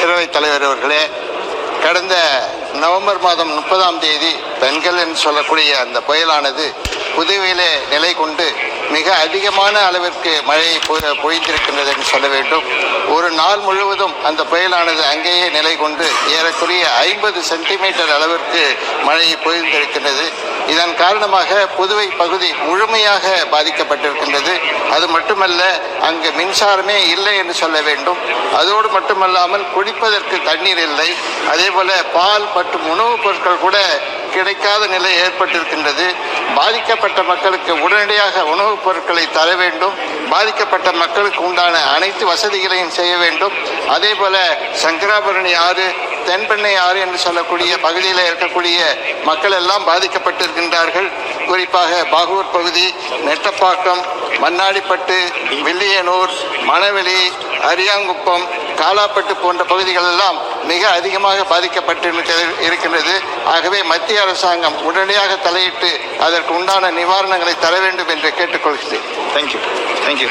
பேரவைத் தலைவர் அவர்களே, கடந்த நவம்பர் மாதம் 30ஆம் தேதி பெண்கள் என்று சொல்லக்கூடிய அந்த புயலானது புதுவையிலே நிலை கொண்டு மிக அதிகமான அளவிற்கு மழையை பொழிந்திருக்கின்றது என்று சொல்ல வேண்டும். ஒரு நாள் முழுவதும் அந்த புயலானது அங்கேயே நிலை கொண்டு ஏறக்குறைய 50 சென்டிமீட்டர் அளவிற்கு மழையை பொழிந்திருக்கின்றது. இதன் காரணமாக புதுவை பகுதி முழுமையாக பாதிக்கப்பட்டிருக்கின்றது. அது மட்டுமல்ல, அங்கு மின்சாரமே இல்லை என்று சொல்ல வேண்டும். அதோடு மட்டுமல்லாமல் குடிப்பதற்கு தண்ணீர் இல்லை. அதே போல பால் மற்றும் உணவுப் பொருட்கள் கூட கிடைக்காத நிலை ஏற்பட்டிருக்கின்றது. பாதிக்கப்பட்ட மக்களுக்கு உடனடியாக உணவுப் பொருட்களை தர வேண்டும். பாதிக்கப்பட்ட மக்களுக்கு உண்டான அனைத்து வசதிகளையும் செய்ய வேண்டும். அதே போல சங்கராபரணி ஆறு, தென்பெண்ணை ஆறு என்று சொல்லக்கூடிய பகுதியில் இருக்கக்கூடிய மக்கள் எல்லாம் பாதிக்கப்பட்டிருக்கின்றார்கள். குறிப்பாக பாகூர் பகுதி, நெட்டப்பாக்கம், மண்ணாடிப்பட்டு, வில்லியனூர், மணவெளி, அரியாங்குப்பம், காலாப்பட்டு போன்ற பகுதிகள் எல்லாம் மிக அதிகமாக பாதிக்கப்பட்டு இருக்கின்றது. ஆகவே மத்திய அரசாங்கம் உடனடியாக தலையிட்டு அதற்கு உண்டான நிவாரணங்களை தர வேண்டும் என்று கேட்டுக்கொள்கிறேன். தேங்க்யூ.